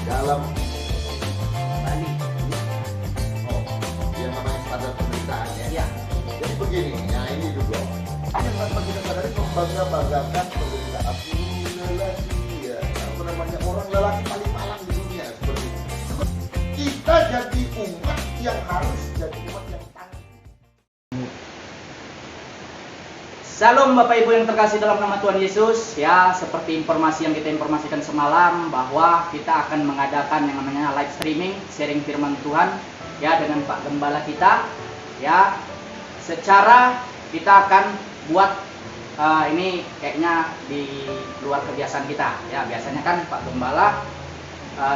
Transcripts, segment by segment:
dalam Bali. oh, yang namanya standar penderitaan ya. Ya. Jadi begini, ya ini dulu. Yang tanpa kita sadari membangga-banggakan penderitaan lelaki ya. Apa namanya orang lelaki paling malang di dunia seperti itu. Kita jadi umat yang harus jadi umat yang tangguh. Salam Bapak Ibu yang terkasih dalam nama Tuhan Yesus. Ya, seperti informasi yang kita informasikan semalam bahwa kita akan mengadakan yang namanya live streaming, sharing firman Tuhan ya dengan Pak Gembala kita. Ya, secara kita akan buat ini kayaknya di luar kebiasaan kita. Ya, biasanya kan Pak Gembala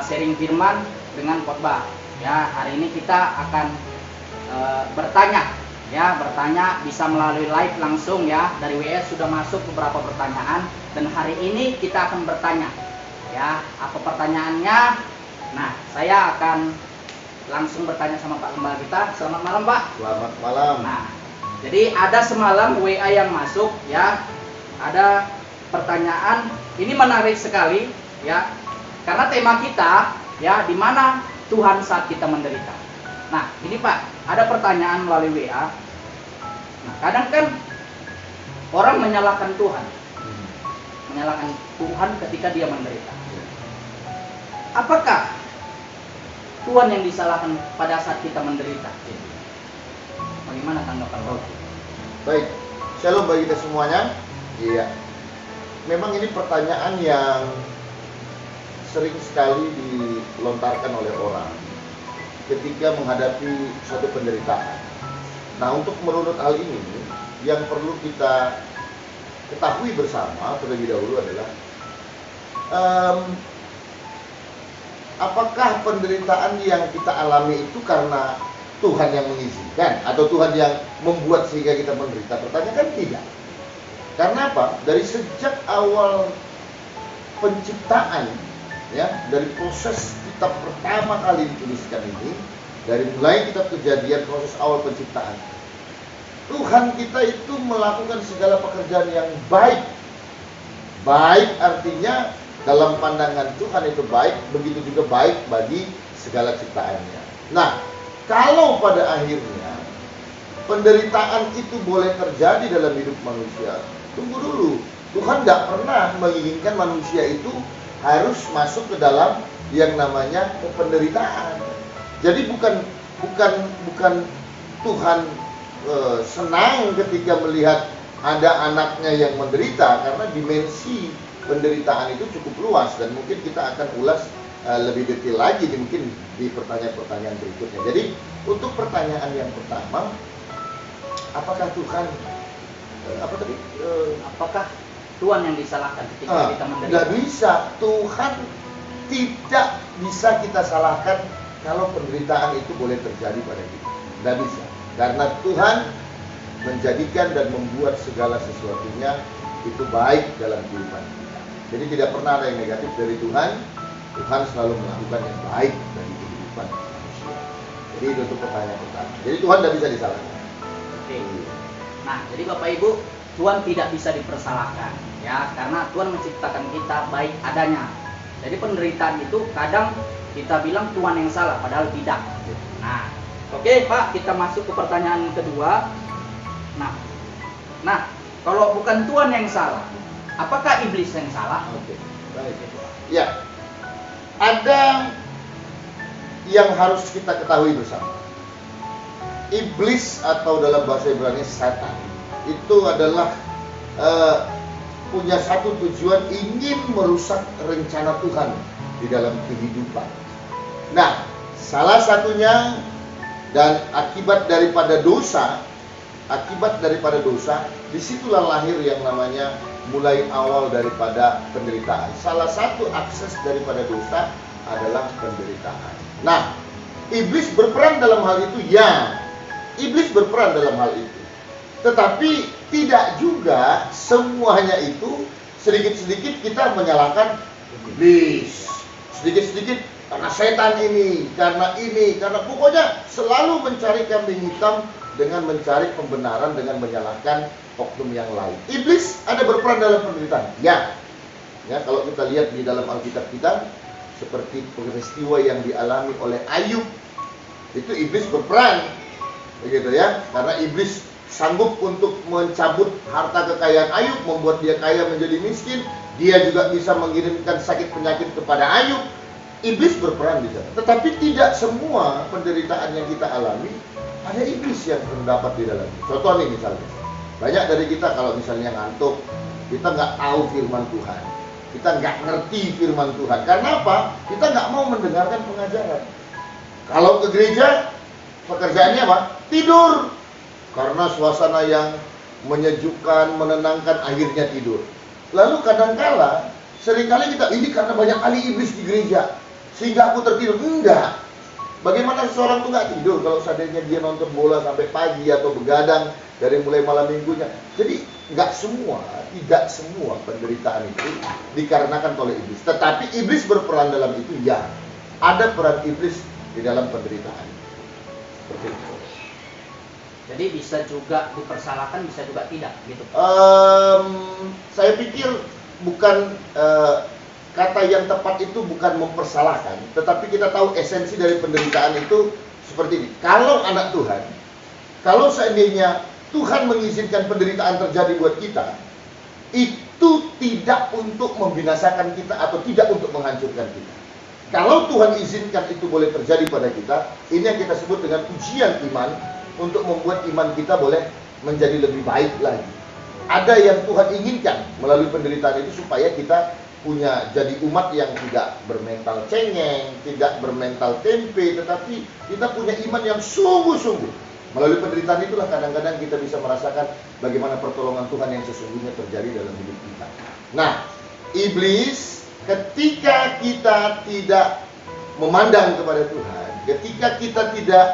sharing firman dengan khotbah. Ya, hari ini kita akan bertanya bisa melalui live langsung ya. Dari WS sudah masuk beberapa pertanyaan dan hari ini kita akan bertanya ya, apa pertanyaannya. Nah, saya akan langsung bertanya sama Pak Gembala kita. Selamat malam, Pak. Selamat malam. Nah, jadi ada semalam WA yang masuk ya, ada pertanyaan ini menarik sekali ya, karena tema kita ya, di mana Tuhan saat kita menderita. Nah, ini Pak, ada pertanyaan melalui WA. Nah, kadang kan orang menyalahkan Tuhan. Menyalahkan Tuhan ketika dia menderita. Apakah Tuhan yang disalahkan pada saat kita menderita? Bagaimana tanggapan Bapak? Baik, shalom bagi kita semuanya. Iya, memang ini pertanyaan yang sering sekali dilontarkan oleh orang ketika menghadapi suatu penderitaan. Nah, untuk merunut hal ini, yang perlu kita ketahui bersama terlebih dahulu adalah apakah penderitaan yang kita alami itu karena Tuhan yang mengizinkan atau Tuhan yang membuat sehingga kita menderita? Pertanyaan kan tidak. Karena apa? Dari sejak awal penciptaan ya, dari proses kitab pertama kali dituliskan ini, dari mulai kitab Kejadian, proses awal penciptaan, Tuhan kita itu melakukan segala pekerjaan yang baik. Baik artinya dalam pandangan Tuhan itu baik, begitu juga baik bagi segala ciptaannya. Nah, kalau pada akhirnya penderitaan itu boleh terjadi dalam hidup manusia, tunggu dulu. Tuhan tidak pernah menginginkan manusia itu harus masuk ke dalam yang namanya penderitaan. Jadi bukan Tuhan senang ketika melihat ada anaknya yang menderita, karena dimensi penderitaan itu cukup luas dan mungkin kita akan ulas lebih detail lagi mungkin di pertanyaan-pertanyaan berikutnya. Jadi untuk pertanyaan yang pertama, apakah Tuhan apakah Tuhan yang disalahkan ketika kita menderita? Tidak bisa. Tuhan tidak bisa kita salahkan kalau penderitaan itu boleh terjadi pada kita. Tidak bisa. Karena Tuhan menjadikan dan membuat segala sesuatunya itu baik dalam kehidupan kita. Jadi tidak pernah ada yang negatif dari Tuhan. Tuhan selalu melakukan yang baik bagi kehidupan manusia. Jadi itu untuk pertanyaan pertama. Jadi Tuhan tidak bisa disalahkan. Oke. Nah, jadi Bapak Ibu, Tuhan tidak bisa dipersalahkan ya, karena Tuhan menciptakan kita baik adanya. Jadi penderitaan itu kadang kita bilang Tuhan yang salah, padahal tidak. Nah, oke Pak, kita masuk ke pertanyaan kedua. Nah, kalau bukan Tuhan yang salah, apakah iblis yang salah? Oke, baik. Ya, ada yang harus kita ketahui bersama. Iblis atau dalam bahasa Ibrani Satan itu adalah punya satu tujuan, ingin merusak rencana Tuhan di dalam kehidupan. Nah, salah satunya dan akibat daripada dosa, disitulah lahir yang namanya mulai awal daripada penderitaan. Salah satu akses daripada dosa adalah penderitaan. Nah, iblis berperan dalam hal itu, ya. Iblis berperan dalam hal itu. Tetapi tidak juga semuanya itu sedikit-sedikit kita menyalahkan iblis. Sedikit-sedikit karena setan ini, karena pokoknya selalu mencari kambing hitam dengan mencari pembenaran, dengan menyalahkan oknum yang lain. Iblis ada berperan dalam penderitaan, ya. Ya, kalau kita lihat di dalam Alkitab kita, seperti peristiwa yang dialami oleh Ayub. Itu iblis berperan, begitu ya, karena iblis sanggup untuk mencabut harta kekayaan Ayub, membuat dia kaya menjadi miskin. Dia juga bisa mengirimkan sakit penyakit kepada Ayub. Iblis berperan di sana. Tetapi tidak semua penderitaan yang kita alami ada iblis yang terdapat di dalamnya. Contoh nih misalnya, banyak dari kita kalau misalnya ngantuk, kita nggak tahu firman Tuhan, kita nggak ngerti firman Tuhan. Karena apa? Kita nggak mau mendengarkan pengajaran. Kalau ke gereja, pekerjaannya apa? Tidur. Karena suasana yang menyejukkan, menenangkan, akhirnya tidur. Lalu kadangkala, seringkali kita, ini karena banyak kali iblis di gereja, sehingga aku tertidur. Enggak. Bagaimana seseorang tuh nggak tidur kalau seandainya dia nonton bola sampai pagi atau begadang dari mulai malam minggunya. Jadi tidak semua penderitaan itu dikarenakan oleh iblis. Tetapi iblis berperan dalam itu, ya. Ada peran iblis di dalam penderitaan. Seperti itu. Jadi bisa juga dipersalahkan, bisa juga tidak, gitu. Saya pikir bukan kata yang tepat itu bukan mempersalahkan, tetapi kita tahu esensi dari penderitaan itu seperti ini. Kalau anak Tuhan, kalau seandainya Tuhan mengizinkan penderitaan terjadi buat kita, itu tidak untuk membinasakan kita atau tidak untuk menghancurkan kita. Kalau Tuhan izinkan itu boleh terjadi pada kita, ini yang kita sebut dengan ujian iman, untuk membuat iman kita boleh menjadi lebih baik lagi. Ada yang Tuhan inginkan melalui penderitaan itu supaya kita punya jadi umat yang tidak bermental cengeng, tidak bermental tempe, tetapi kita punya iman yang sungguh-sungguh. Melalui penderitaan itulah kadang-kadang kita bisa merasakan bagaimana pertolongan Tuhan yang sesungguhnya terjadi dalam hidup kita. Nah, iblis ketika kita tidak memandang kepada Tuhan, ketika kita tidak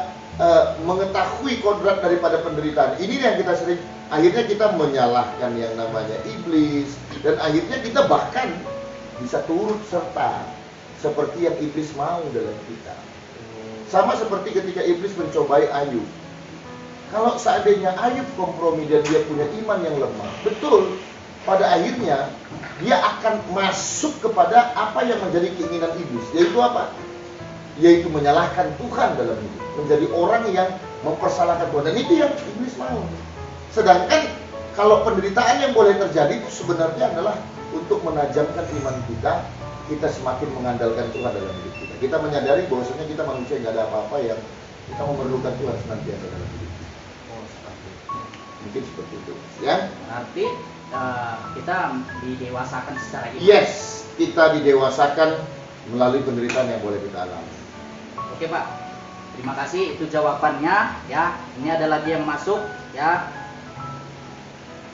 mengetahui kodrat daripada penderitaan, ini yang kita sering, akhirnya kita menyalahkan yang namanya iblis, dan akhirnya kita bahkan bisa turut serta seperti yang iblis mau dalam kita. Sama seperti ketika iblis mencobai Ayub. Kalau seandainya Ayub kompromi dan dia punya iman yang lemah, betul, pada akhirnya dia akan masuk kepada apa yang menjadi keinginan iblis, yaitu apa? Yaitu menyalahkan Tuhan dalam hidup, menjadi orang yang mempersalahkan Tuhan, dan itu yang iblis mau. Sedangkan kalau penderitaan yang boleh terjadi itu sebenarnya adalah untuk menajamkan iman kita, kita semakin mengandalkan Tuhan dalam hidup kita. Kita menyadari bahwasanya kita manusia nggak ada apa-apa yang kita memerlukan Tuhan senantiasa dalam hidup kita. Mungkin seperti itu, ya. Berarti kita didewasakan secara iman. Yes, kita didewasakan melalui penderitaan yang boleh kita alami. Oke Pak, terima kasih, itu jawabannya ya. Ini ada lagi yang masuk ya.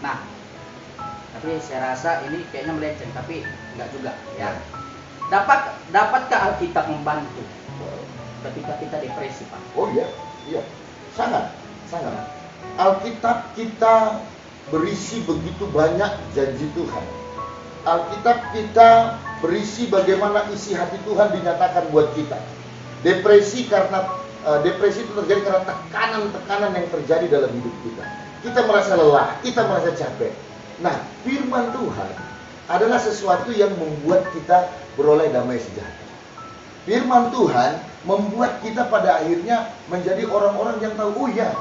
Nah, tapi saya rasa ini kayaknya melenceng, tapi enggak juga ya. Dapatkah Alkitab membantu ketika kita depresi, Pak? Oh iya, sangat. Alkitab kita berisi begitu banyak janji Tuhan. Alkitab kita berisi bagaimana isi hati Tuhan dinyatakan buat kita. Depresi itu terjadi karena tekanan-tekanan yang terjadi dalam hidup kita. Kita merasa lelah, kita merasa capek. Nah, firman Tuhan adalah sesuatu yang membuat kita beroleh damai sejahtera. Firman Tuhan membuat kita pada akhirnya menjadi orang-orang yang tahu, oh ya,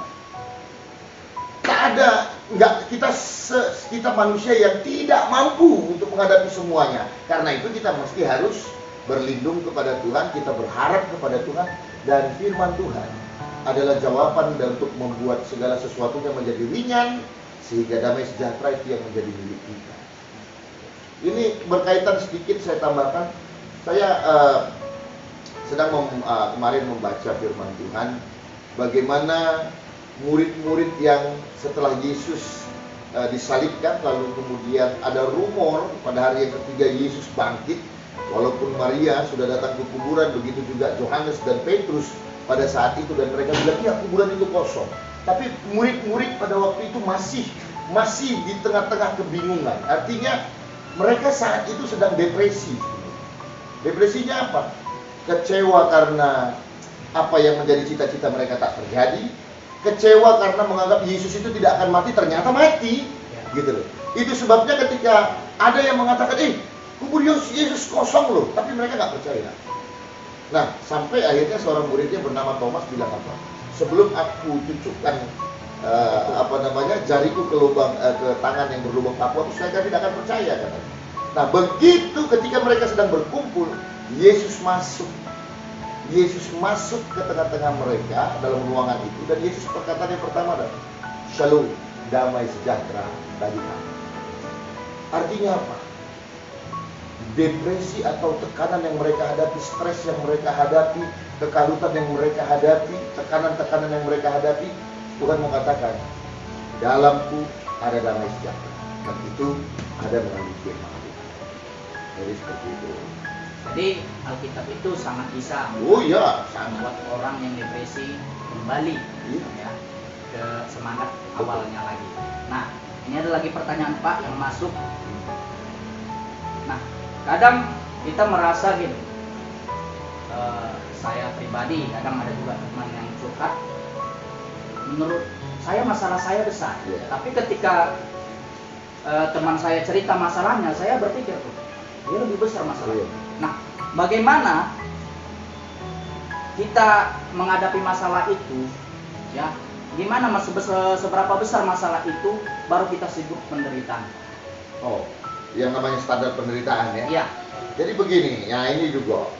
kita manusia yang tidak mampu untuk menghadapi semuanya. Karena itu kita mesti harus berlindung kepada Tuhan, kita berharap kepada Tuhan, dan firman Tuhan adalah jawaban dan untuk membuat segala sesuatunya menjadi ringan, sehingga damai sejahtera itu yang menjadi milik kita. Ini berkaitan sedikit saya tambahkan. Saya sedang kemarin membaca firman Tuhan, bagaimana murid-murid yang setelah Yesus disalibkan, lalu kemudian ada rumor pada hari yang ketiga Yesus bangkit. Walaupun Maria sudah datang ke kuburan, begitu juga Yohanes dan Petrus pada saat itu, dan mereka bilang, ya kuburan itu kosong. Tapi murid-murid pada waktu itu masih di tengah-tengah kebingungan. Artinya mereka saat itu sedang depresi. Depresinya apa? Kecewa karena apa yang menjadi cita-cita mereka tak terjadi. Kecewa karena menganggap Yesus itu tidak akan mati, ternyata mati. Gitu loh. Itu sebabnya ketika ada yang mengatakan, kubur Yesus kosong loh, tapi mereka nggak percaya. Nah, sampai akhirnya seorang muridnya bernama Thomas bilang apa? Sebelum aku cucukkan jariku ke lubang ke tangan yang berlubang paku, saya tidak akan percaya, katanya. Nah, begitu ketika mereka sedang berkumpul, Yesus masuk ke tengah-tengah mereka dalam ruangan itu, dan Yesus perkataan yang pertama adalah Shalom, damai sejahtera bagi kamu. Artinya apa? Depresi atau tekanan yang mereka hadapi, stres yang mereka hadapi, kekalutan yang mereka hadapi, tekanan-tekanan yang mereka hadapi, Tuhan mengatakan, dalamku ada damai sejahtera, dan itu ada melalui firman Tuhan. Jadi seperti itu. Jadi Alkitab itu sangat bisa sangat membuat orang yang depresi kembali ya ke semangat awalnya lagi. Nah, ini ada lagi pertanyaan Pak yang masuk. Nah, kadang kita merasa gitu, saya pribadi kadang ada juga teman yang curhat, menurut saya masalah saya besar, tapi ketika teman saya cerita masalahnya, saya berpikir tuh dia lebih besar masalahnya. Nah, bagaimana kita menghadapi masalah itu, ya? Gimana seberapa besar masalah itu baru kita sebut penderitaan? Oh, yang namanya standar penderitaan ya? Iya. Jadi begini, ya ini juga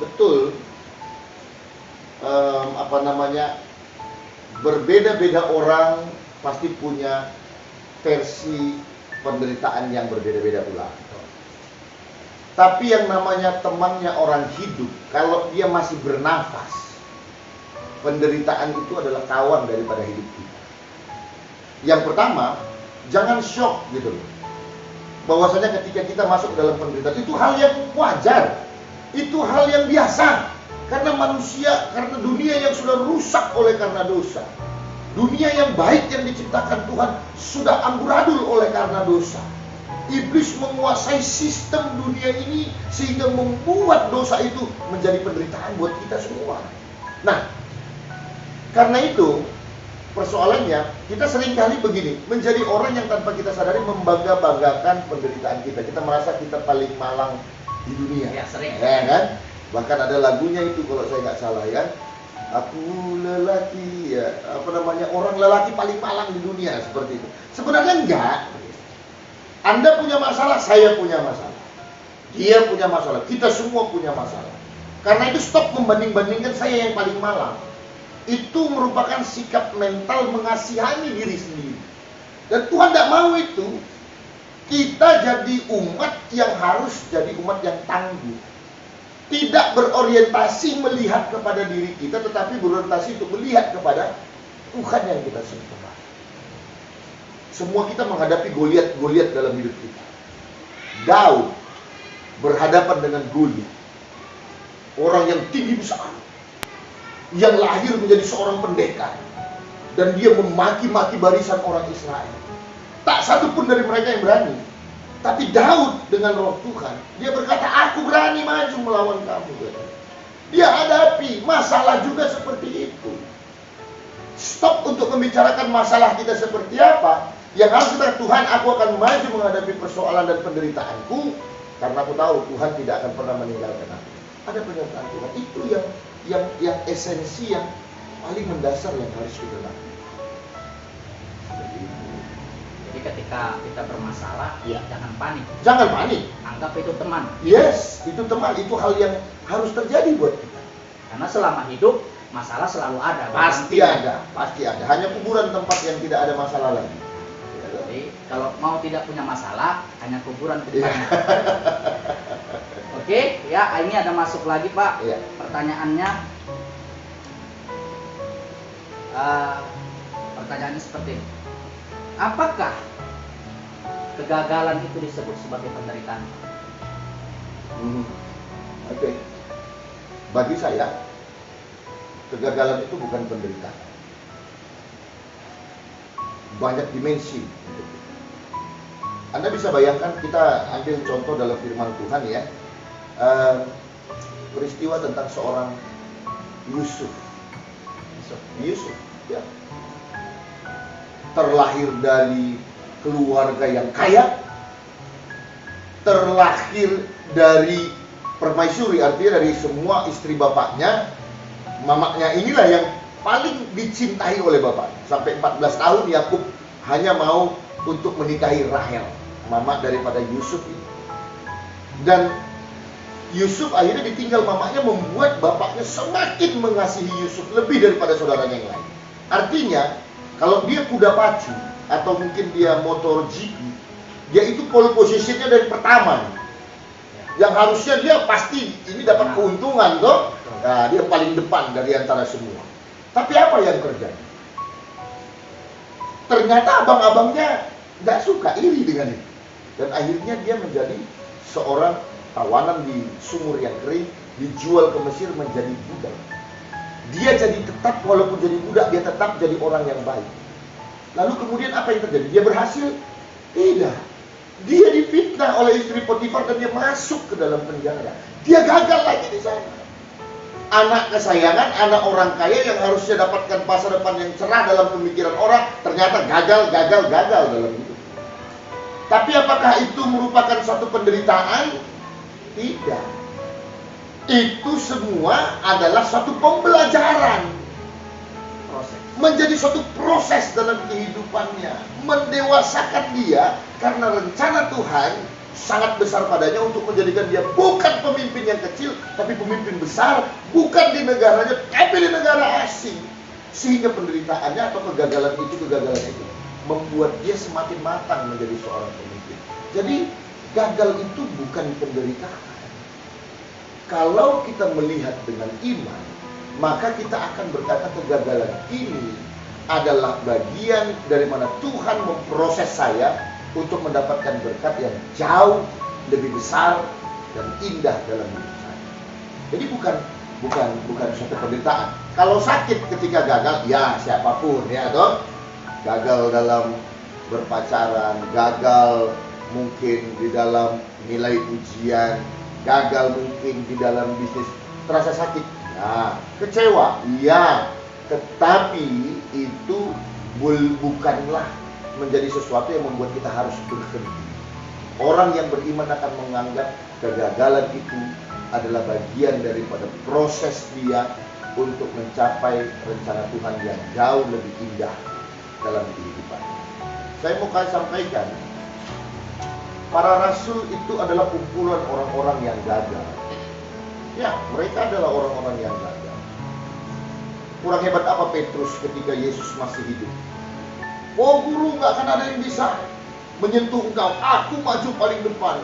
betul, berbeda-beda orang pasti punya versi penderitaan yang berbeda-beda pula. Tapi yang namanya temannya orang hidup, kalau dia masih bernafas, penderitaan itu adalah kawan daripada hidup kita. Yang pertama, jangan shock gitu loh, bahwasanya ketika kita masuk dalam penderitaan itu hal yang wajar, itu hal yang biasa, karena manusia, karena dunia yang sudah rusak oleh karena dosa, dunia yang baik yang diciptakan Tuhan sudah amburadul oleh karena dosa. Iblis menguasai sistem dunia ini sehingga membuat dosa itu menjadi penderitaan buat kita semua. Nah, karena itu persoalannya kita seringkali begini, menjadi orang yang tanpa kita sadari membangga-banggakan penderitaan kita. Kita merasa kita paling malang di dunia. Ya, sering. Ya kan? Bahkan ada lagunya itu kalau saya nggak salah ya. Aku lelaki, orang lelaki paling malang di dunia, seperti itu. Sebenarnya enggak. Anda punya masalah, saya punya masalah, dia punya masalah, kita semua punya masalah. Karena itu stop membanding-bandingkan saya yang paling malang. Itu merupakan sikap mental mengasihani diri sendiri. Dan Tuhan tidak mau itu. Kita jadi umat yang harus jadi umat yang tangguh. Tidak berorientasi melihat kepada diri kita, tetapi berorientasi untuk melihat kepada Tuhan yang kita sembah. Semua kita menghadapi Goliat dalam hidup kita. Daud berhadapan dengan Goliat, orang yang tinggi besar, yang lahir menjadi seorang pendekar, dan dia memaki-maki barisan orang Israel. Tak satu pun dari mereka yang berani. Tapi Daud dengan roh Tuhan, dia berkata, aku berani maju melawan kamu. Dia hadapi masalah juga seperti itu. Stop untuk membicarakan masalah kita seperti apa. Yang harus kita, Tuhan, aku akan maju menghadapi persoalan dan penderitaanku, karena aku tahu Tuhan tidak akan pernah meninggalkan aku. Ada penyertaan Tuhan. Itu yang esensi, yang paling mendasar yang harus kita lakukan. Jadi ketika kita bermasalah, jangan panik. Jangan panik. Anggap itu teman. Yes, itu teman. Itu hal yang harus terjadi buat kita. Karena selama hidup, masalah selalu ada. Pasti ada. Hanya kuburan tempat yang tidak ada masalah lagi. Jadi kalau mau tidak punya masalah, hanya kuburan tempatnya. Oke, ya ini ada masuk lagi Pak. Pertanyaannya, pertanyaannya seperti ini. Apakah kegagalan itu disebut sebagai penderitaan? Oke. Bagi saya, kegagalan itu bukan penderitaan. Banyak dimensi. Anda bisa bayangkan, kita ambil contoh dalam firman Tuhan ya, peristiwa tentang seorang Yusuf ya, terlahir dari keluarga yang kaya, terlahir dari permaisuri, artinya dari semua istri bapaknya. Mamanya inilah yang paling dicintai oleh bapaknya. Sampai 14 tahun Yakub hanya mau untuk menikahi Rahel, mama daripada Yusuf ini. Dan Yusuf akhirnya ditinggal mamanya, membuat bapaknya semakin mengasihi Yusuf lebih daripada saudaranya yang lain. Artinya, kalau dia kuda pacu atau mungkin dia motor GP, dia itu pole positionnya dari pertama. Yang harusnya dia pasti ini dapat keuntungan toh. Nah, dia paling depan dari antara semua. Tapi apa yang terjadi? Ternyata abang-abangnya nggak suka, iri dengan itu. Dan akhirnya dia menjadi seorang tawanan di sumur yang kering, dijual ke Mesir menjadi budak. Dia jadi tetap, walaupun jadi budak, dia tetap jadi orang yang baik. Lalu kemudian apa yang terjadi? Dia berhasil? Tidak. Dia difitnah oleh istri Potifar dan dia masuk ke dalam penjara. Dia gagal lagi di sana. Anak kesayangan, anak orang kaya yang harusnya dapatkan masa depan yang cerah dalam pemikiran orang, ternyata gagal dalam hidup. Tapi apakah itu merupakan suatu penderitaan? Tidak. Itu semua adalah suatu pembelajaran. Menjadi suatu proses dalam kehidupannya. Mendewasakan dia karena rencana Tuhan sangat besar padanya untuk menjadikan dia bukan pemimpin yang kecil, tapi pemimpin besar, bukan di negaranya, tapi di negara asing. Sehingga penderitaannya atau kegagalan itu membuat dia semakin matang menjadi seorang pemimpin. Jadi gagal itu bukan penderitaan. Kalau kita melihat dengan iman, maka kita akan berkata kegagalan ini adalah bagian dari mana Tuhan memproses saya untuk mendapatkan berkat yang jauh lebih besar dan indah dalam hidup saya. Jadi bukan suatu penderitaan. Kalau sakit ketika gagal, ya siapapun ya toh, gagal dalam berpacaran, gagal mungkin di dalam nilai ujian, gagal mungkin di dalam bisnis, terasa sakit, ya, kecewa, ya, tetapi itu bukanlah menjadi sesuatu yang membuat kita harus berhenti. Orang yang beriman akan menganggap kegagalan itu adalah bagian daripada proses dia untuk mencapai rencana Tuhan yang jauh lebih indah dalam kehidupan. Saya mau sampaikan, para rasul itu adalah kumpulan orang-orang yang gagal. Ya, mereka adalah orang-orang yang gagal. Kurang hebat apa Petrus ketika Yesus masih hidup? Oh guru, gak akan ada yang bisa menyentuh engkau. Aku maju paling depan.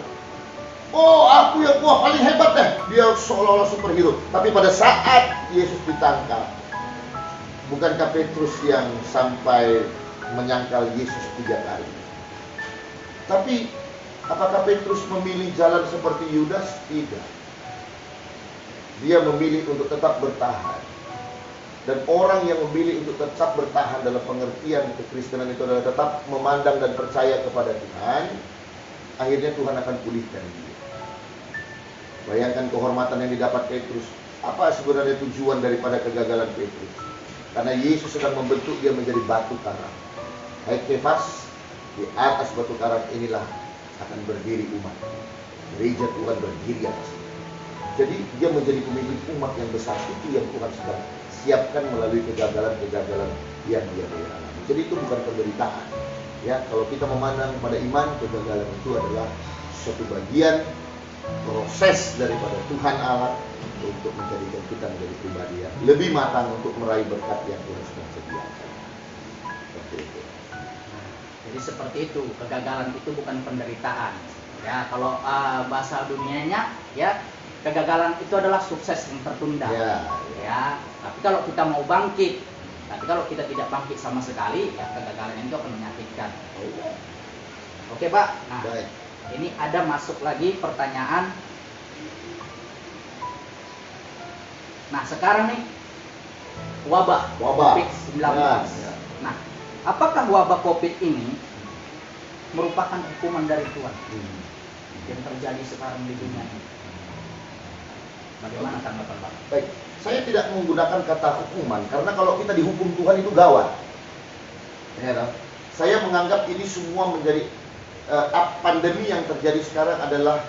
Oh aku yang paling hebat deh. Dia seolah-olah superhero. Tapi pada saat Yesus ditangkap, bukankah Petrus yang sampai menyangkal Yesus 3 kali? Tapi apakah Petrus memilih jalan seperti Yudas? Tidak. Dia memilih untuk tetap bertahan. Dan orang yang memilih untuk tetap bertahan dalam pengertian kekristenan itu adalah tetap memandang dan percaya kepada Tuhan, akhirnya Tuhan akan pulihkan dia. Bayangkan kehormatan yang didapat Petrus. Apa sebenarnya tujuan daripada kegagalan Petrus? Karena Yesus sedang membentuk dia menjadi batu karang. Hai Kefas, di atas batu karang inilah akan berdiri umat. Gereja Tuhan berdiri atas. Jadi dia menjadi pemimpin umat yang besar. Itu yang Tuhan sedang siapkan melalui kegagalan-kegagalan yang dia alami. Jadi itu bukan penderitaan. Ya, kalau kita memandang pada iman, kegagalan itu adalah suatu bagian proses daripada Tuhan Allah untuk menjadikan kita menjadi pribadi yang lebih matang untuk meraih berkat yang Tuhan sedang sediakan. Seperti itu. Jadi seperti itu, kegagalan itu bukan penderitaan. Ya, kalau bahasa dunianya, ya, kegagalan itu adalah sukses yang tertunda. Ya, tapi kalau kita mau bangkit, tapi kalau kita tidak bangkit sama sekali, ya kegagalan itu akan menyakitkan. Oke Pak, nah baik. Ini ada masuk lagi pertanyaan. Nah sekarang nih wabah. COVID-19. Ya. Nah, apakah wabah COVID ini merupakan hukuman dari Tuhan yang terjadi sekarang di dunia ini? Bagaimana tanggapan Pak? Baik, saya tidak menggunakan kata hukuman karena kalau kita dihukum Tuhan itu gawat. Ya, saya menganggap ini semua menjadi pandemi yang terjadi sekarang adalah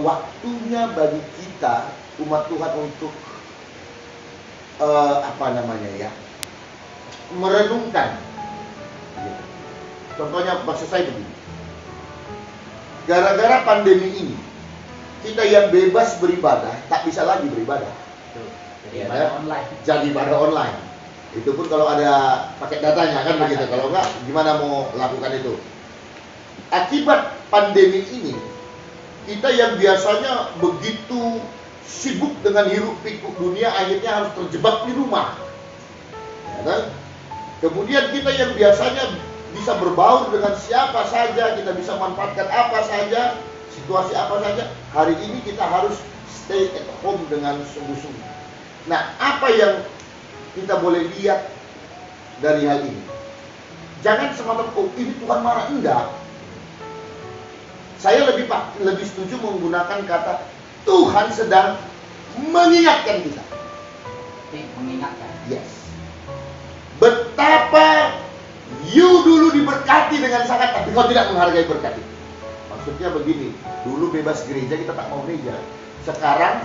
waktunya bagi kita umat Tuhan untuk merenungkan. Contohnya maksud saya begini, gara-gara pandemi ini kita yang bebas beribadah tak bisa lagi beribadah. Jadi ibadah online. Jadi ibadah online. Itu pun kalau ada paket datanya kan begitu. Kalau enggak gimana mau lakukan itu? Akibat pandemi ini, kita yang biasanya begitu sibuk dengan hiruk pikuk dunia akhirnya harus terjebak di rumah. Ya kan? Kemudian kita yang biasanya bisa berbaur dengan siapa saja, kita bisa manfaatkan apa saja, situasi apa saja, hari ini kita harus stay at home dengan sungguh-sungguh. Nah, apa yang kita boleh lihat dari hal ini? Jangan semata-mata, oh ini Tuhan marah, enggak. Saya lebih setuju menggunakan kata Tuhan sedang mengingatkan kita. Mengingatkan. Yes. Betapa you dulu diberkati dengan sangat, tapi kau tidak menghargai berkat itu. Maksudnya begini, dulu bebas gereja kita tak mau gereja. Sekarang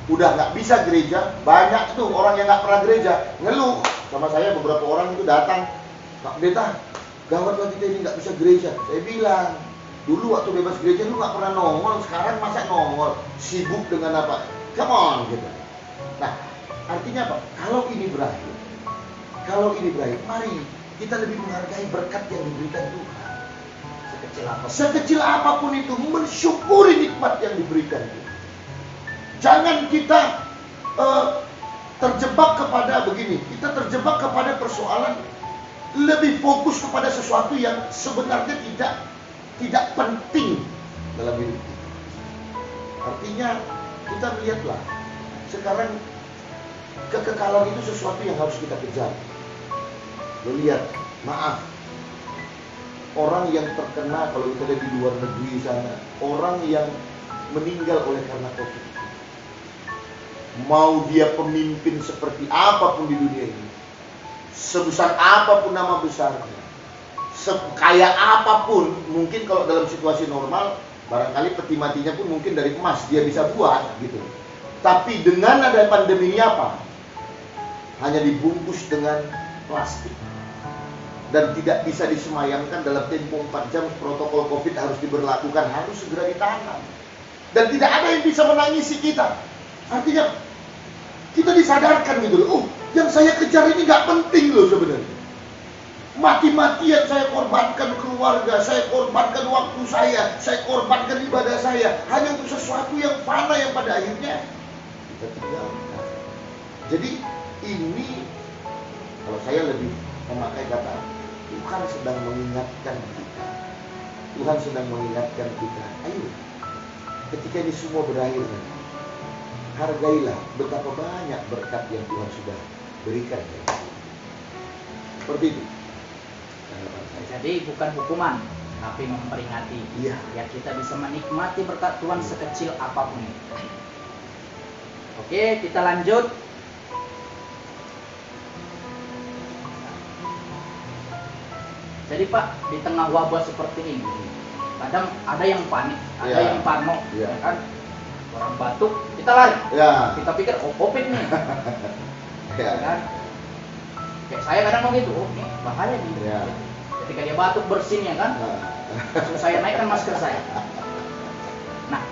udah nggak bisa gereja, banyak tuh orang yang nggak pernah gereja ngeluh sama saya. Beberapa orang itu datang, Pak Pendeta, gawat lah kita ini nggak bisa gereja. Saya bilang, dulu waktu bebas gereja lu nggak pernah nongol, sekarang masa nongol? Sibuk dengan apa? Come on gitu. Nah, artinya apa? Kalau ini berakhir, mari kita lebih menghargai berkat yang diberikan Tuhan. Sekecil apapun itu, mensyukuri nikmat yang diberikan Tuhan. Jangan kita terjebak kepada begini. Kita terjebak kepada persoalan lebih fokus kepada sesuatu yang sebenarnya tidak penting dalam hidup kita. Artinya kita lihatlah sekarang kekekalan itu sesuatu yang harus kita kejar. Lo lihat, maaf, orang yang terkena kalau kita ada di luar negeri sana, orang yang meninggal oleh karena COVID, mau dia pemimpin seperti apapun di dunia ini, sebesar apapun nama besarnya, sekaya apapun, mungkin kalau dalam situasi normal, barangkali peti matinya pun mungkin dari emas dia bisa buat gitu. Tapi dengan ada pandemi ini apa? Hanya dibungkus dengan plastik dan tidak bisa disemayamkan dalam tempo 4 jam. Protokol COVID harus diberlakukan, harus segera ditanam, dan tidak ada yang bisa menangisi kita. Artinya kita disadarkan gitu loh, oh yang saya kejar ini nggak penting loh sebenarnya. Mati-matian saya korbankan keluarga, saya korbankan waktu saya korbankan ibadah saya hanya untuk sesuatu yang fana yang pada akhirnya kita tinggalkan. Jadi ini, kalau saya lebih memakai kata, Tuhan sedang mengingatkan kita. Tuhan sedang mengingatkan kita. Ayo, ketika ini semua berakhir, hargailah betapa banyak berkat yang Tuhan sudah berikan. Seperti itu. Jadi bukan hukuman, tapi memperingati. Iya. Ya kita bisa menikmati berkat Tuhan sekecil apapun itu. Oke, kita lanjut. Jadi Pak, di tengah wabah seperti ini, kadang ada yang panik, ada yang parno, ya kan? Orang batuk, kita lari. Ya. Kita pikir, oh COVID nih. Ya kan? Kayak saya kadang mau gitu, oh ini bahaya nih. Ya. Ketika dia batuk bersin ya kan, terus saya naikkan masker saya. Nah,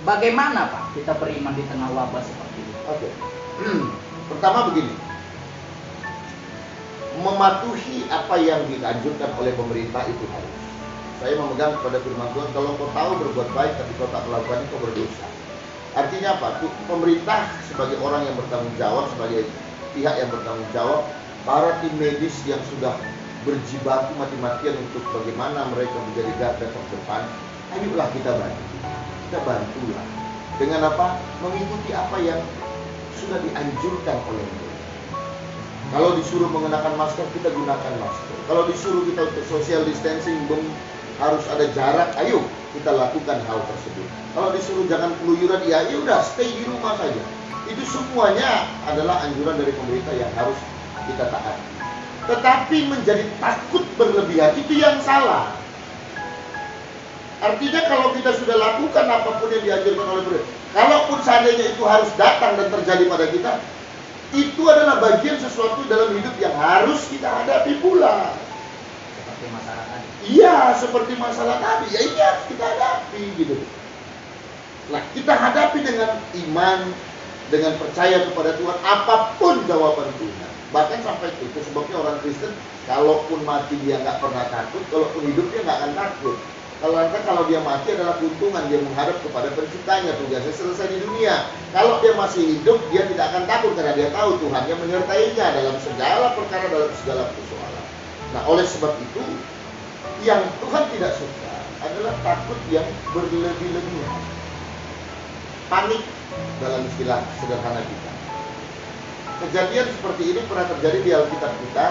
bagaimana Pak kita beriman di tengah wabah seperti ini? Oke. Pertama begini, mematuhi apa yang dianjurkan oleh pemerintah itu harus. Saya memegang kepada firman Tuhan, kalau kau tahu berbuat baik tapi kau tak melakukannya, kau berdosa. Artinya apa? Pemerintah sebagai orang yang bertanggung jawab, sebagai pihak yang bertanggung jawab, para tim medis yang sudah berjibaku mati-matian untuk bagaimana mereka menjadi garda terdepan, ayolah kita bantu. Kita bantulah. Dengan apa? Mengikuti apa yang sudah dianjurkan oleh mereka. Kalau disuruh mengenakan masker, kita gunakan masker. Kalau disuruh kita untuk social distancing, harus ada jarak, ayo kita lakukan hal tersebut. Kalau disuruh jangan keluyuran, ya udah stay di rumah saja. Itu semuanya adalah anjuran dari pemerintah yang harus kita taati. Tetapi menjadi takut berlebihan itu yang salah. Artinya kalau kita sudah lakukan apapun yang dianjurkan oleh Tuhan, kalaupun seandainya itu harus datang dan terjadi pada kita, itu adalah bagian sesuatu dalam hidup yang harus kita hadapi pula. Seperti masalah tadi. Iya, seperti masalah tadi. Ya ini harus kita hadapi gitu. Nah, kita hadapi dengan iman, dengan percaya kepada Tuhan, apapun jawaban Tuhan. Bahkan sampai itu sebabnya orang Kristen, kalaupun mati dia nggak pernah takut, kalaupun hidup dia nggak akan takut. Kalau dia mati adalah keuntungan, dia menghadap kepada penciptanya, tugasnya selesai di dunia. Kalau dia masih hidup, dia tidak akan takut karena dia tahu Tuhan yang menyertainya dalam segala perkara, dalam segala persoalan. Nah, oleh sebab itu, yang Tuhan tidak suka adalah takut yang berlebih-lebihan. Panik dalam istilah sederhana kita. Kejadian seperti ini pernah terjadi di Alkitab kita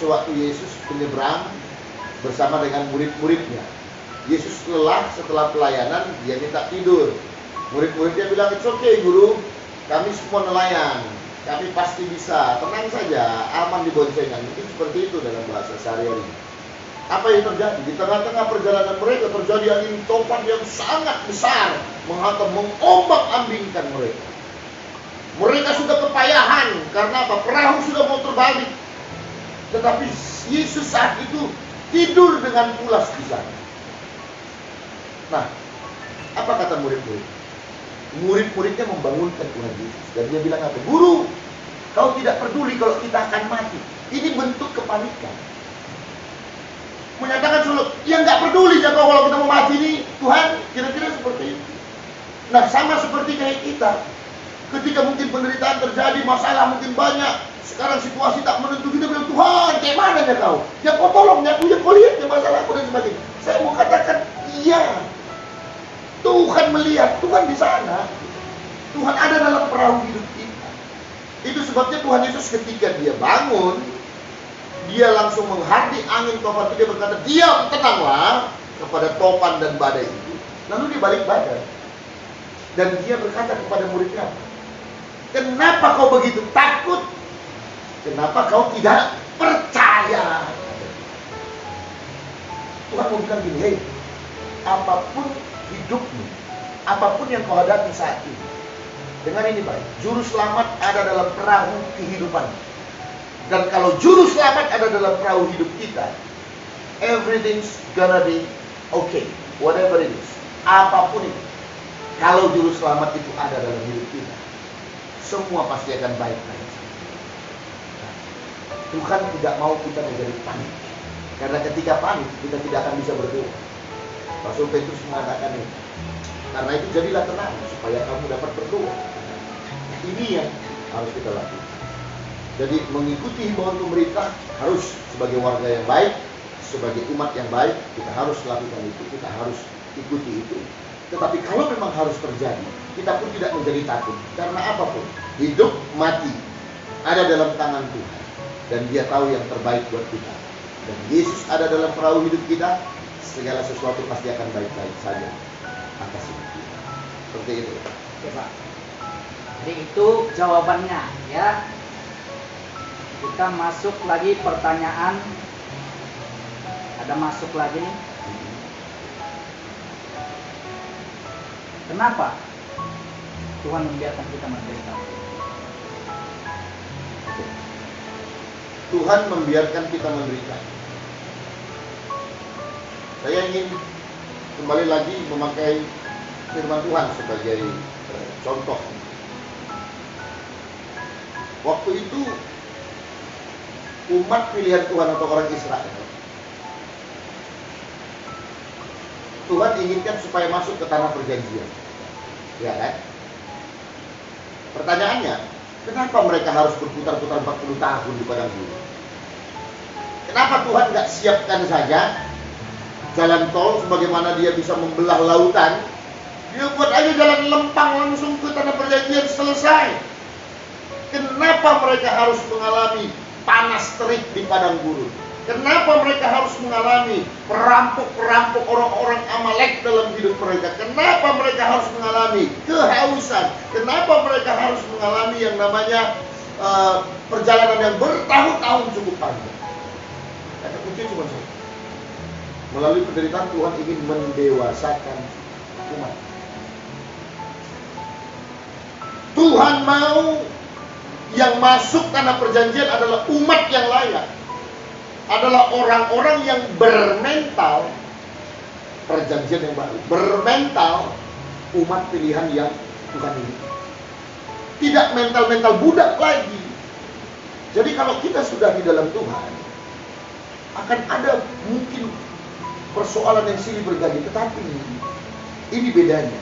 sewaktu Yesus menyeberang bersama dengan murid-muridnya. Yesus lelah setelah pelayanan, dia minta tidur. Murid-muridnya bilang, "It's okay guru, kami semua nelayan, kami pasti bisa, tenang saja, aman di boncengan." Mungkin seperti itu dalam bahasa sehari-hari. Apa yang terjadi? Di tengah-tengah perjalanan mereka terjadi angin topan yang sangat besar, menghantam, mengombang-ambingkan mereka. Mereka sudah kepayahan, karena apa? Perahu sudah mau terbalik. Tetapi Yesus saat itu tidur dengan pulas di sana. Nah, apa kata murid-murid? Murid-muridnya membangunkan Tuhan Yesus. Dan dia bilang apa? "Guru, kau tidak peduli kalau kita akan mati." Ini bentuk kepanikan. Menyatakan selalu, ya nggak peduli ya kalau kita mau mati nih, Tuhan, kira-kira seperti itu. Nah, sama seperti kayak kita. Ketika mungkin penderitaan terjadi, masalah mungkin banyak, sekarang situasi tak menentu, kita bilang, "Tuhan, kayak mana ya kau? Ya kau tolong, ya kau lihat ya masalahku dan sebagainya." Saya mau katakan, iya, Tuhan melihat, Tuhan di sana. Tuhan ada dalam perahu hidup kita. Itu sebabnya Tuhan Yesus ketika dia bangun, dia langsung menghardik angin topan itu, dia berkata, "Diam, tenanglah," kepada topan dan badai itu. Lalu dia balik badan. Dan dia berkata kepada muridnya, "Kenapa kau begitu takut? Kenapa kau tidak percaya?" Tuhan mau bilang gini, "Hei, apapun hidupmu, apapun yang kau hadapi saat ini, dengar ini baik, juru selamat ada dalam perahu kehidupan. Dan kalau juru selamat ada dalam perahu hidup kita, everything's gonna be okay, whatever it is, apapun itu. Kalau juru selamat itu ada dalam hidup kita, semua pasti akan baik-baik." Nah, Tuhan tidak mau kita menjadi panik, karena ketika panik kita tidak akan bisa berdoa. Rasul Petrus mengatakan ini, "Karena itu jadilah tenang supaya kamu dapat berdoa." Nah, ini yang harus kita lakukan. Jadi mengikuti himbauan pemerintah harus sebagai warga yang baik, sebagai umat yang baik, kita harus lakukan itu, kita harus ikuti itu. Tetapi kalau memang harus terjadi, kita pun tidak menjadi takut. Karena apapun, hidup mati ada dalam tangan Tuhan. Dan dia tahu yang terbaik buat kita. Dan Yesus ada dalam perahu hidup kita, segala sesuatu pasti akan baik-baik saja atas hidup kita. Seperti itu. Oke, Pak. Jadi itu jawabannya ya. Kita masuk lagi pertanyaan. Ada masuk lagi nih. Kenapa Tuhan membiarkan kita menderita? Tuhan membiarkan kita menderita. Saya ingin kembali lagi memakai firman Tuhan sebagai contoh. Waktu itu umat pilihan Tuhan atau orang Israel, Tuhan inginkan supaya masuk ke tanah perjanjian, ya kan? Pertanyaannya, kenapa mereka harus berputar-putar 40 tahun di padang gurun? Kenapa Tuhan nggak siapkan saja jalan tol sebagaimana dia bisa membelah lautan? Dia buat aja jalan lempang langsung ke tanah perjanjian, selesai. Kenapa mereka harus mengalami panas terik di padang gurun? Kenapa mereka harus mengalami perampok-perampok orang-orang Amalek dalam hidup mereka? Kenapa mereka harus mengalami kehausan? Kenapa mereka harus mengalami yang namanya perjalanan yang bertahun-tahun cukup panjang? kuncinya cuma satu. Melalui penderitaan Tuhan ingin mendewasakan umat. Tuhan mau yang masuk tanah perjanjian adalah umat yang layak. Adalah orang-orang yang bermental perjanjian yang baru. Bermental umat pilihan yang Tuhan ini. Tidak mental-mental budak lagi. Jadi kalau kita sudah di dalam Tuhan, akan ada mungkin persoalan yang silih berganti. Tetapi ini bedanya.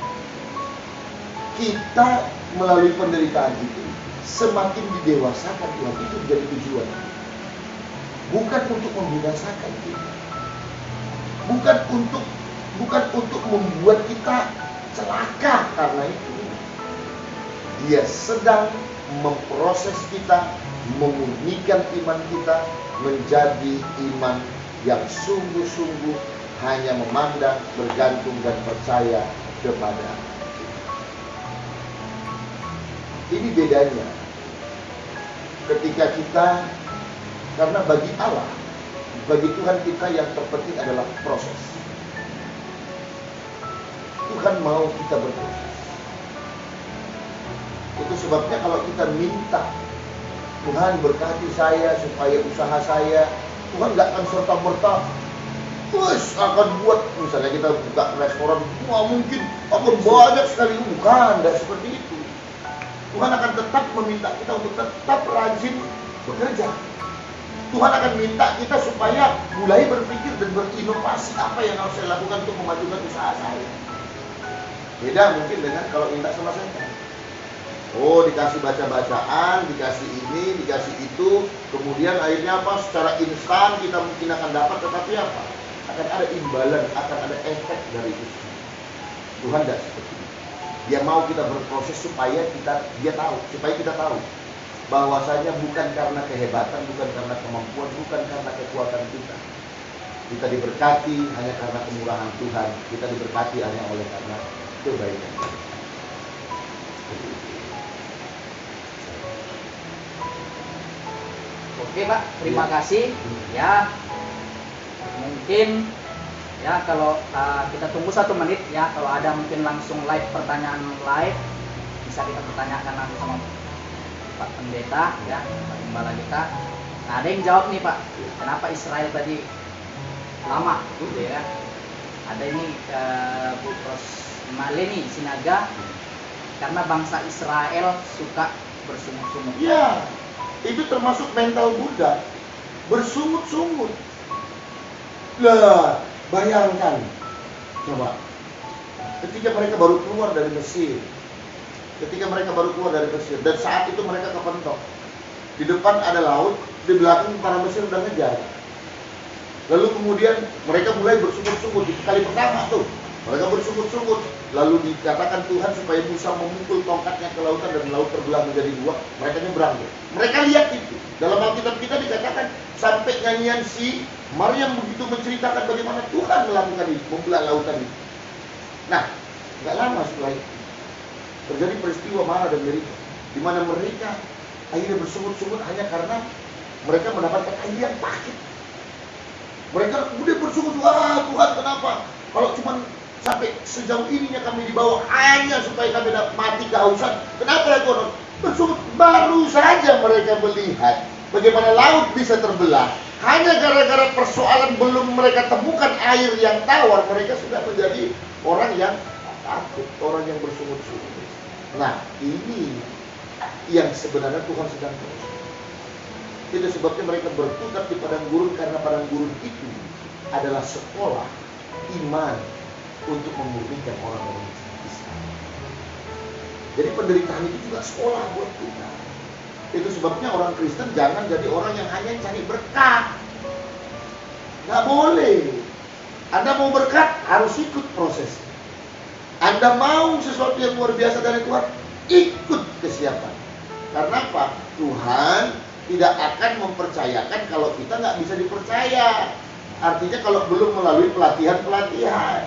Kita melalui penderitaan itu semakin didewasakan Tuhan. Itu menjadi tujuan. Bukan untuk membinasakan kita. Bukan untuk membuat kita celaka karena itu. Dia sedang memproses kita, memurnikan iman kita menjadi iman yang sungguh-sungguh hanya memandang, bergantung dan percaya kepada. Ini bedanya. Ketika kita, karena bagi Allah, bagi Tuhan kita yang terpenting adalah proses. Tuhan mau kita berproses. Itu sebabnya kalau kita minta Tuhan berkati saya supaya usaha saya, Tuhan nggak akan serta-merta terus akan buat, misalnya kita buka restoran, wah mungkin akan banyak sekali. Bukan, tidak seperti itu. Tuhan akan tetap meminta kita untuk tetap rajin bekerja. Tuhan akan minta kita supaya mulai berpikir dan berinovasi apa yang harus saya lakukan untuk memajukan usaha saya. Beda mungkin dengan kalau minta sama saya. Oh, dikasih baca-bacaan, dikasih ini, dikasih itu, kemudian akhirnya apa? Secara instan kita mungkin akan dapat, tetapi apa? Akan ada imbalan, akan ada efek dari itu. Tuhan tidak seperti itu. Dia mau kita berproses supaya kita tahu bahwasanya bukan karena kehebatan, bukan karena kemampuan, bukan karena kekuatan kita. Kita diberkati hanya karena kemurahan Tuhan. Kita diberkati hanya oleh karena kebaikan. Oke Pak, terima kasih. Ya, mungkin ya kalau kita tunggu 1 menit ya, kalau ada mungkin langsung live pertanyaan live bisa kita pertanyakan langsung sama Pak Pendeta ya, Pak Gembala kita. Nah, ada yang jawab nih Pak, kenapa Israel tadi lama gitu ya kan? Ada ini Bu Pros Maleni Sinaga, karena bangsa Israel suka bersungut-sungut. Ya, itu termasuk mental budak, bersungut-sungut. Lah, bayangkan, coba, ketika mereka baru keluar dari Mesir, dan saat itu mereka kepentok. Di depan ada laut, di belakang para Mesir udah ngejar. Lalu kemudian mereka mulai bersungut-sungut. Itu kali pertama tuh, mereka bersungut-sungut. Lalu dikatakan Tuhan supaya Musa memukul tongkatnya ke lautan dan laut terbelah menjadi 2. Mereka nyebrang. Mereka lihat itu. Dalam Alkitab kita dikatakan sampai nyanyian si Maryam begitu menceritakan bagaimana Tuhan melakukan itu, membelah lautan itu. Nah, nggak lama setelah itu terjadi peristiwa Mara dan Meriba, di mana mereka akhirnya bersungut-sungut hanya karena mereka mendapatkan air yang pahit. Mereka kemudian bersungut, wah Tuhan kenapa? Kalau cuma sampai sejauh ininya kami dibawa hanya supaya kami mati kehausan. Kenapa Tuhan? Bersungut. Baru saja mereka melihat bagaimana laut bisa terbelah. Hanya gara-gara persoalan belum mereka temukan air yang tawar, mereka sudah menjadi orang yang takut, orang yang bersungut-sungut. Nah, ini yang sebenarnya Tuhan sedang proses. Itu sebabnya mereka berkutat di padang gurun, karena padang gurun itu adalah sekolah iman untuk memurnikan orang-orang Israel. Jadi penderitaan itu juga sekolah buat kita. Itu sebabnya orang Kristen jangan jadi orang yang hanya cari berkat. Nggak boleh. Anda mau berkat, harus ikut proses. Anda mau sesuatu yang luar biasa dari Tuhan, ikut kesiapan. Karena apa? Tuhan tidak akan mempercayakan kalau kita nggak bisa dipercaya. Artinya kalau belum melalui pelatihan-pelatihan.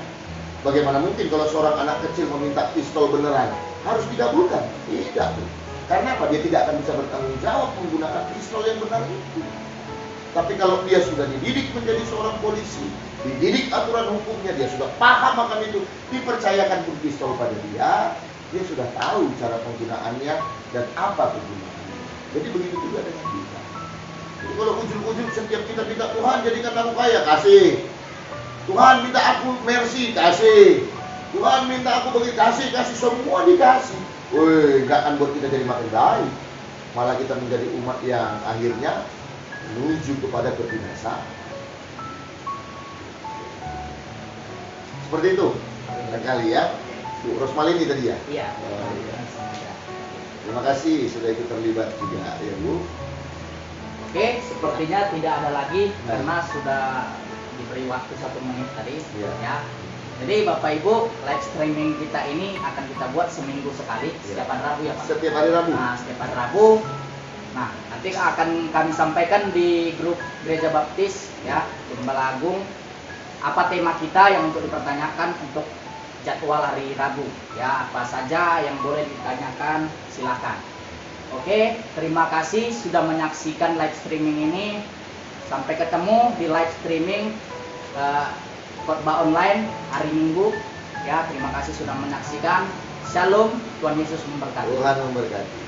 Bagaimana mungkin kalau seorang anak kecil meminta pistol beneran? Harus dikabulkan? Tidak. Karena apa? Dia tidak akan bisa bertanggung jawab menggunakan pistol yang benar itu. Tapi kalau dia sudah dididik menjadi seorang polisi, dididik aturan hukumnya, dia sudah paham akan itu, dipercayakan pun pistol pada dia sudah tahu cara penggunaannya dan apa kegunaannya. Jadi begitu juga dengan kita. Jadi kalau ujung-ujung setiap kita minta Tuhan jadikan aku kaya, kasih. Tuhan minta aku mercy, kasih. Tuhan minta aku bagi kasih, semua dikasih. Woi, gak akan buat kita jadi makin baik. Malah kita menjadi umat yang akhirnya menuju kepada kebinasaan. Seperti itu. Kali ya. Bu Rosmalini tadi ya? Iya. Oh, iya. Terima kasih sudah ikut terlibat juga ya Bu. Oke, sepertinya tidak ada lagi karena sudah diberi waktu 1 menit tadi. Ya. Jadi Bapak Ibu, live streaming kita ini akan kita buat seminggu sekali, setiap hari Rabu ya Pak? Setiap hari Rabu. Nah, setiap hari Rabu. Nah, nanti akan kami sampaikan di grup Gereja Baptis ya, Gembala Agung, apa tema kita yang untuk dipertanyakan untuk jadwal hari Rabu ya, apa saja yang boleh ditanyakan silakan. Oke, terima kasih sudah menyaksikan live streaming ini. Sampai ketemu di live streaming khotbah online hari Minggu ya. Terima kasih sudah menyaksikan. Shalom, Tuhan Yesus memberkati. Tuhan memberkati.